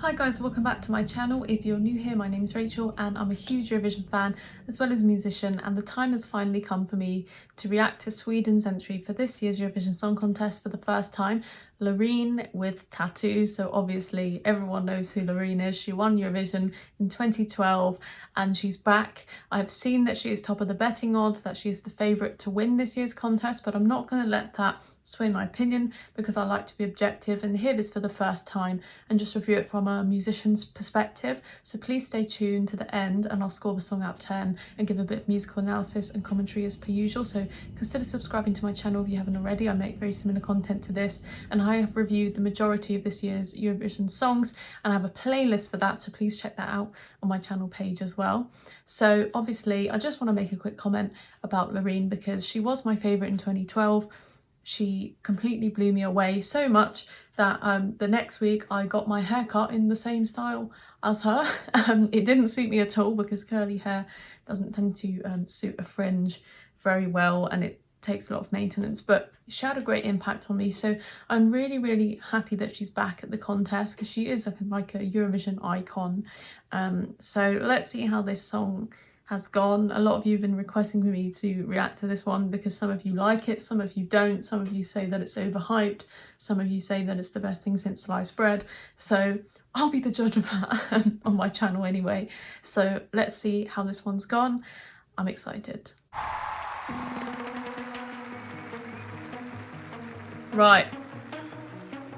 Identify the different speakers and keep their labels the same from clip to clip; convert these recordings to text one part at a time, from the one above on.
Speaker 1: Hi guys, welcome back to my channel. If you're new here, my name is Rachel and I'm a huge Eurovision fan as well as a musician, and the time has finally come for me to react to Sweden's entry for this year's Eurovision Song Contest for the first time, Loreen with Tattoo. So obviously everyone knows who Loreen is. She won Eurovision in 2012 and she's back. I've seen that she is top of the betting odds, that she is the favourite to win this year's contest, but I'm not going to let that sway my opinion because I like to be objective and hear this for the first time and just review it from a musician's perspective. So please stay tuned to the end and I'll score the song out of 10 and give a bit of musical analysis and commentary as per usual. So consider subscribing to my channel if you haven't already. I make very similar content to this and I have reviewed the majority of this year's Eurovision songs and I have a playlist for that, so please check that out on my channel page as well. So obviously I just want to make a quick comment about Loreen because she was my favourite in 2012. She completely blew me away so much that the next week I got my hair cut in the same style as her. It didn't suit me at all because curly hair doesn't tend to suit a fringe very well and it takes a lot of maintenance, but she had a great impact on me. So I'm really happy that she's back at the contest because she is like a Eurovision icon. So let's see how this song has gone. A lot of you have been requesting for me to react to this one because some of you like it, some of you don't, some of you say that it's overhyped, some of you say that it's the best thing since sliced bread. So I'll be the judge of that on my channel anyway. So let's see how this one's gone. I'm excited. Right.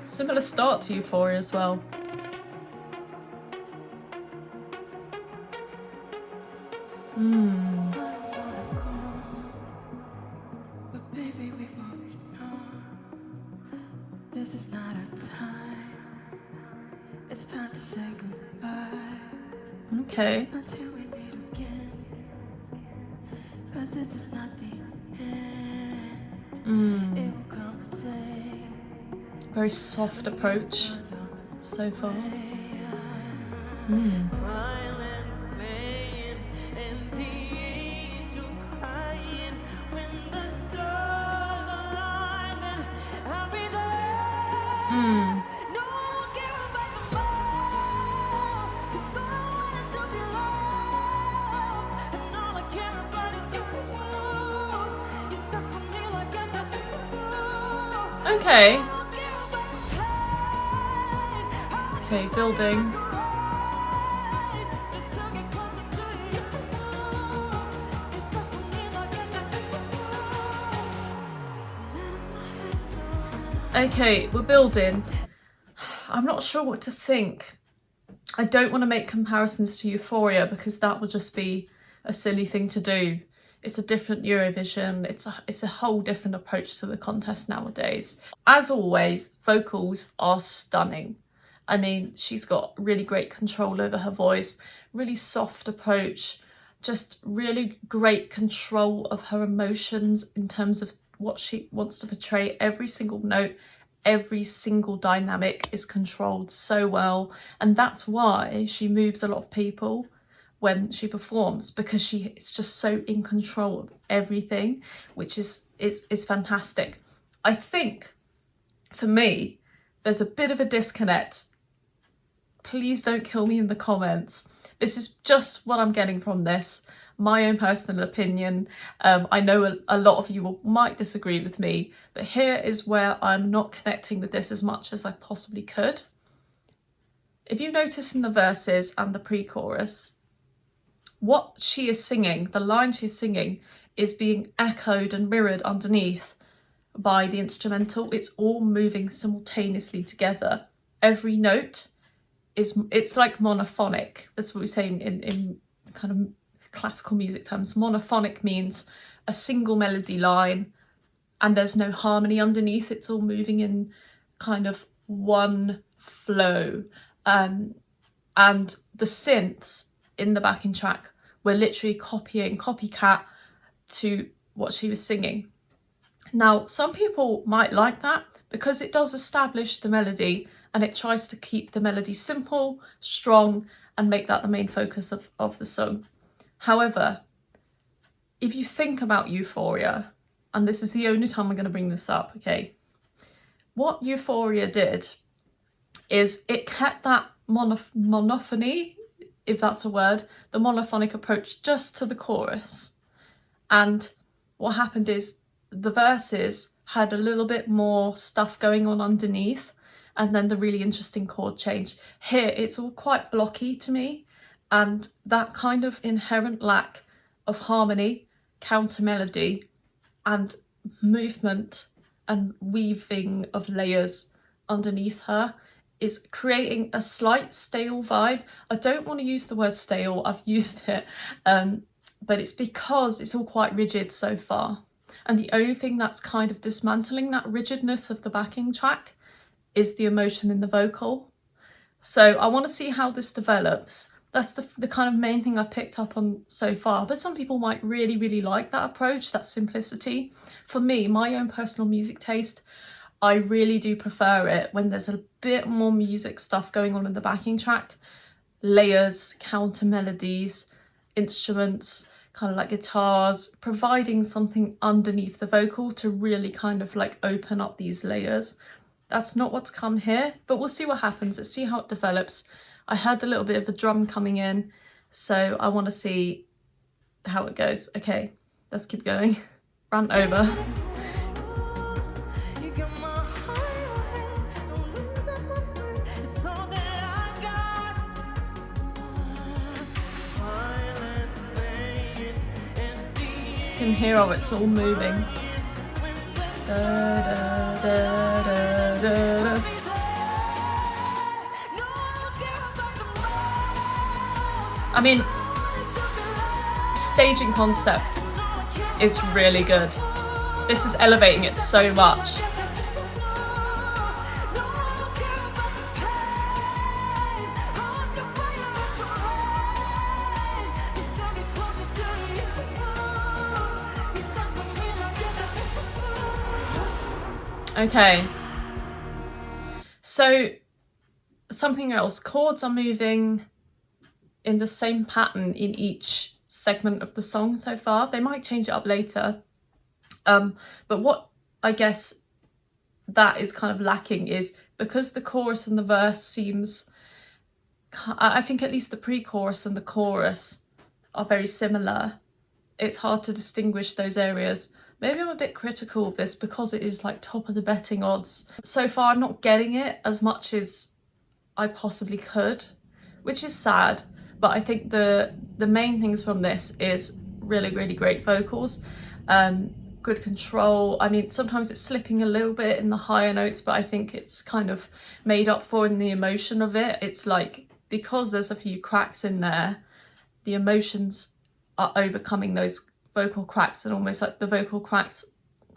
Speaker 1: Similar start to Euphoria as well.
Speaker 2: This is not our time. It's time to say goodbye.
Speaker 1: Okay.
Speaker 2: Until we meet again. 'Cause this is not the end. It will come a day.
Speaker 1: Very soft approach so far.
Speaker 2: Violins playing and the angels crying. When the stars align, then I'll be there. No one care about the more. 'Cause all I want is to be loved. And all I care about is you. You stuck on me like a tattoo.
Speaker 1: Okay. Okay, building. Okay, we're building. I'm not sure what to think. I don't want to make comparisons to Euphoria because that would just be a silly thing to do. It's a different Eurovision. It's a whole different approach to the contest nowadays. As always, vocals are stunning. I mean, she's got really great control over her voice, really soft approach, just really great control of her emotions in terms of what she wants to portray. Every single note, every single dynamic is controlled so well, and that's why she moves a lot of people when she performs, because she is just so in control of everything, which is fantastic. I think for me there's a bit of a disconnect. Please don't kill me in the comments. This is just what I'm getting from this, my own personal opinion. I know a lot of you might disagree with me, but here is where I'm not connecting with this as much as I possibly could. If you notice in the verses and the pre-chorus, what she is singing, the line she's singing, is being echoed and mirrored underneath by the instrumental. It's all moving simultaneously together. Every note it's like monophonic. That's what we say in kind of classical music terms. Monophonic means a single melody line and there's no harmony underneath. It's all moving in kind of one flow. And the synths in the backing track were literally copycat to what she was singing. Now, some people might like that because it does establish the melody and it tries to keep the melody simple, strong, and make that the main focus of the song. However, if you think about Euphoria, and this is the only time I'm going to bring this up, okay? What Euphoria did is it kept that monophony, if that's a word, the monophonic approach just to the chorus. And what happened is the verses had a little bit more stuff going on underneath, and then the really interesting chord change. Here, it's all quite blocky to me, and that kind of inherent lack of harmony, counter melody, and movement and weaving of layers underneath her is creating a slight stale vibe. I don't want to use the word stale, I've used it, but it's because it's all quite rigid so far. And the only thing that's kind of dismantling that rigidness of the backing track is the emotion in the vocal. So I want to see how this develops. That's the kind of main thing I've picked up on so far. But some people might really, really like that approach, that simplicity. For me, my own personal music taste, I really do prefer it when there's a bit more music stuff going on in the backing track. Layers, counter melodies, instruments, kind of like guitars, providing something underneath the vocal to really kind of like open up these layers. That's not what's come here, but we'll see what happens. Let's see how it develops. I heard a little bit of a drum coming in, so I want to see how it goes. Okay, let's keep going. Rant over.
Speaker 2: You got my heart in your hand, don't lose up my friend. It's all that I got. Violence playing and
Speaker 1: You can hear how it's all moving. Da, da, da, da, da, da. I mean, staging concept is really good. This is elevating it so much. Okay. So something else, chords are moving in the same pattern in each segment of the song so far. They might change it up later. But what I guess that is kind of lacking is because the chorus and the verse seems, I think at least the pre-chorus and the chorus are very similar. It's hard to distinguish those areas. Maybe I'm a bit critical of this because it is like top of the betting odds. So far I'm not getting it as much as I possibly could, which is sad. But I think the main things from this is really, really great vocals, good control. I mean, sometimes it's slipping a little bit in the higher notes, but I think it's kind of made up for in the emotion of it. It's like, because there's a few cracks in there, the emotions are overcoming those vocal cracks, and almost like the vocal cracks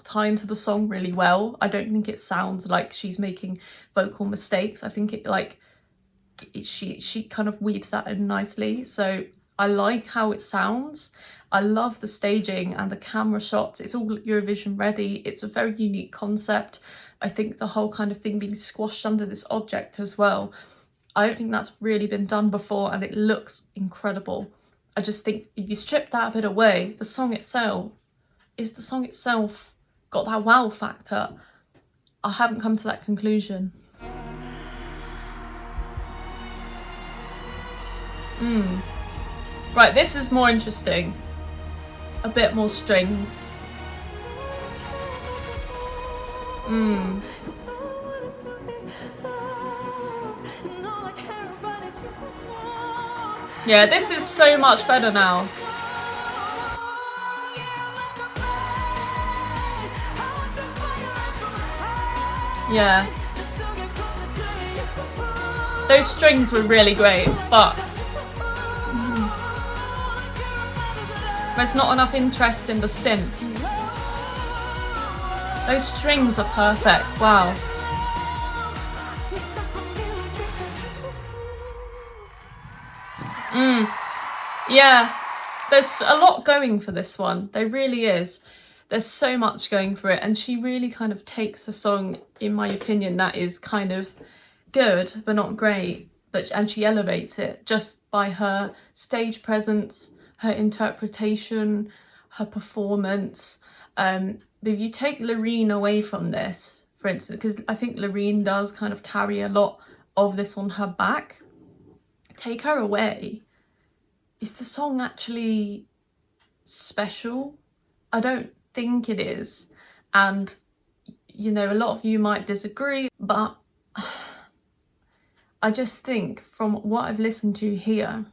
Speaker 1: tie into the song really well. I don't think it sounds like she's making vocal mistakes. I think it like she kind of weaves that in nicely. So I like how it sounds. I love the staging and the camera shots. It's all Eurovision ready. It's a very unique concept. I think the whole kind of thing being squashed under this object as well, I don't think that's really been done before, and it looks incredible. I just think if you strip that bit away, the song itself got that wow factor? I haven't come to that conclusion. Right, this is more interesting. A bit more strings. Yeah, this is so much better now. Yeah. Those strings were really great, but there's not enough interest in the synths. Those strings are perfect, wow. Yeah, there's a lot going for this one. There really is. There's so much going for it, and she really kind of takes the song, in my opinion, that is kind of good but not great, and she elevates it just by her stage presence, her interpretation, her performance. But if you take Loreen away from this, for instance, because I think Loreen does kind of carry a lot of this on her back, take her away, is the song actually special? I don't think it is. And, you know, a lot of you might disagree, but I just think from what I've listened to here,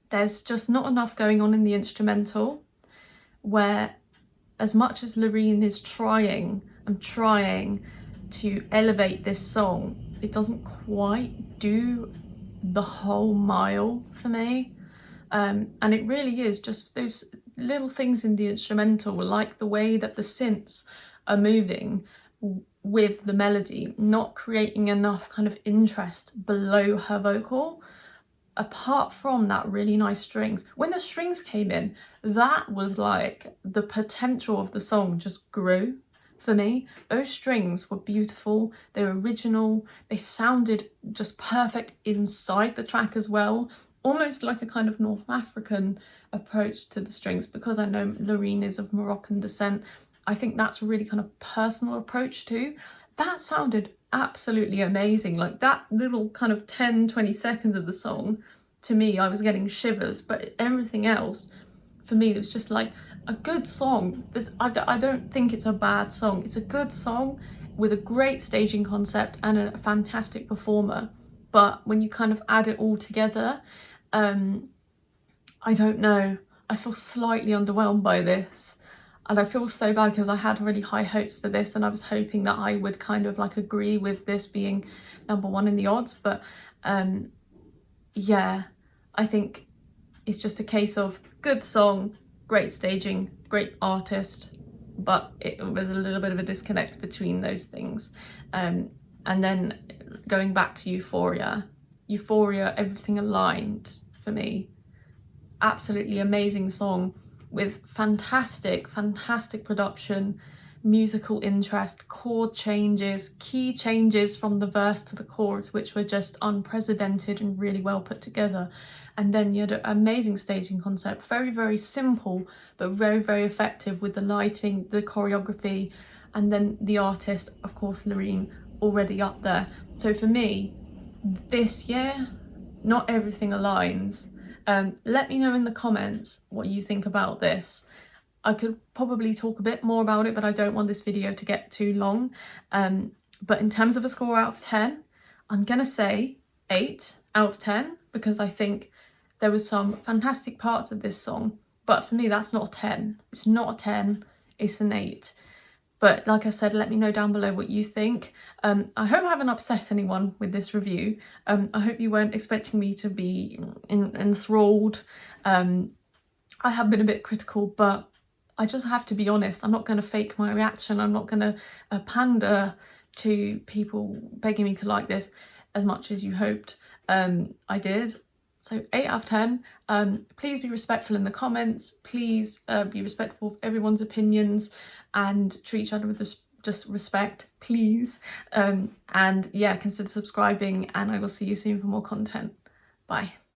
Speaker 1: there's just not enough going on in the instrumental, where as much as Loreen is trying to elevate this song, it doesn't quite do the whole mile for me. And it really is just those little things in the instrumental, like the way that the synths are moving with the melody, not creating enough kind of interest below her vocal. Apart from that really nice strings, when the strings came in, that was like the potential of the song just grew for me. Those strings were beautiful, they were original, they sounded just perfect inside the track as well, almost like a kind of North African approach to the strings. Because I know Loreen is of Moroccan descent, I think that's a really kind of personal approach too. That sounded absolutely amazing. Like that little kind of 10-20 seconds of the song, to me, I was getting shivers, but everything else for me, it was just like a good song. I don't think it's a bad song. It's a good song with a great staging concept and a fantastic performer. But when you kind of add it all together, I don't know, I feel slightly underwhelmed by this. And I feel so bad because I had really high hopes for this, and I was hoping that I would kind of like agree with this being number one in the odds. But yeah, I think it's just a case of good song, great staging, great artist, but it was a little bit of a disconnect between those things. And then going back to Euphoria, everything aligned for me. Absolutely amazing song with fantastic production, musical interest, chord changes, key changes from the verse to the chorus, which were just unprecedented and really well put together. And then you had an amazing staging concept, very simple, but very effective with the lighting, the choreography, and then the artist, of course, Loreen, already up there. So for me, this year, not everything aligns. Let me know in the comments what you think about this. I could probably talk a bit more about it, but I don't want this video to get too long. But in terms of a score out of 10, I'm gonna say 8 out of 10, because I think there was some fantastic parts of this song, but for me that's not a 10. It's not a 10, it's an 8. But like I said, let me know down below what you think. I hope I haven't upset anyone with this review. I hope you weren't expecting me to be enthralled. I have been a bit critical, but I just have to be honest. I'm not going to fake my reaction. I'm not going to pander to people begging me to like this as much as you hoped I did. So 8 out of 10. Please be respectful in the comments. Please be respectful of everyone's opinions and treat each other with just respect, please. And yeah, consider subscribing, and I will see you soon for more content. Bye.